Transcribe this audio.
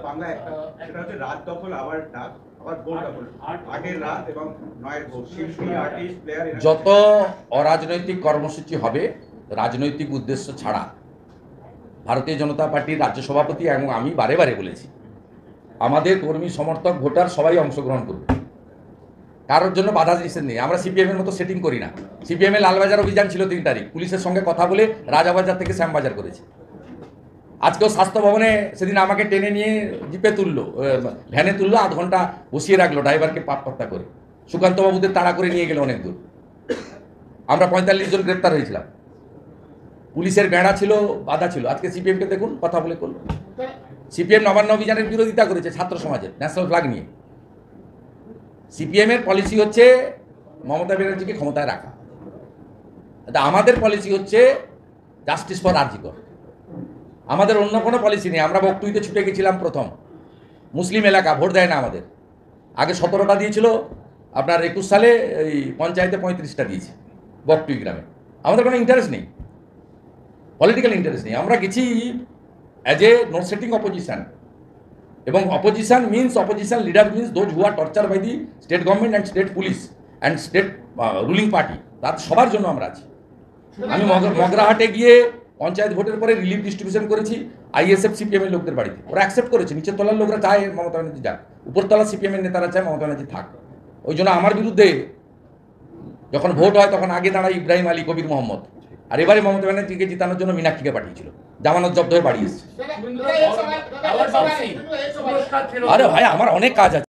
বাংলা একটা সেটা হচ্ছে রাত দখল আবার ডাক আবার ভোট দখল আগের রাত এবং নয়ের ভোট শিল্পী আর্টিস্ট প্লেয়ার যত অরাজনৈতিক কর্মসূচি হবে রাজনৈতিক উদ্দেশ্য ছাড়া, ভারতীয় জনতা পার্টির রাজ্য সভাপতি এবং আমি বারে বারে বলেছি আমাদের কর্মী সমর্থক ভোটার সবাই অংশগ্রহণ করবে, কারোর জন্য বাধা নিষেধ নেই। আমরা সিপিএম এর মতো সেটিং করি না। সিপিএম এর লালবাজার অভিযান ছিল 3 তারিখ, পুলিশের সঙ্গে কথা বলে রাজাবাজার থেকে শ্যামবাজার করেছে। আজকেও স্বাস্থ্য ভবনে সেদিন আমাকে টেনে নিয়ে জিপে তুললো, ভ্যানে তুললো, 8 ঘন্টা বসিয়ে রাখলো ড্রাইভারকে পাত্তা করে। সুকান্ত বাবুদের তাড়া করে নিয়ে গেল অনেক দূর। আমরা 45 জন গ্রেপ্তার হয়েছিলাম। পুলিশের বেড়া ছিল, বাধা ছিল। আজকে সিপিএমকে দেখুন কথা বলে করলো। সিপিএম নবান্ন অভিযানের বিরোধিতা করেছে ছাত্র সমাজের ন্যাশনাল ফ্ল্যাগ নিয়ে। সিপিএম এর পলিসি হচ্ছে মমতা ব্যানার্জিকে ক্ষমতায় রাখা, আমাদের পলিসি হচ্ছে জাস্টিস ফর আরজিকর। আমাদের অন্য কোনো পলিসি নেই। আমরা বকটুইতে ছুটে গেছিলাম প্রথম, মুসলিম এলাকা, ভোট দেয় না আমাদের। আগে 17টা দিয়েছিল, আপনার 21 সালে এই পঞ্চায়েতে 35টা দিয়েছে বকটুই গ্রামে। আমাদের কোনো ইন্টারেস্ট নেই, পলিটিক্যাল ইন্টারেস্ট নেই। আমরা গেছি as a no setting opposition, এবং opposition means opposition leader means those who are torture by the state government and state police and state ruling party, তার সবার জন্য আমরা আছি। আমি মগরাহাটে গিয়ে পঞ্চায়েত ভোটের পরে রিলিফ ডিস্ট্রিবিউশন করেছি আইএসএফ সিপিএম এর লোকদের বাড়িতে। ওরা অ্যাকসেপ্ট করেছে। নিচের তলার লোকরা চায় মমতা ব্যানার্জি যাক, উপরতলা সিপিএম এর নেতারা চায় মমতা ব্যানার্জি থাক। ওই জন্য আমার বিরুদ্ধে যখন ভোট হয় তখন আগে দাঁড়ায় ইব্রাহিম আলী, কবির মোহাম্মদ, আর এবারে মমতা ব্যানার্জিকে জিতানোর জন্য মীনাক্ষীকে পাঠিয়েছিল, জামানত জব্দ হয়ে বাড়ি এসেছে। আরে ভাই, আমার অনেক কাজ আছে।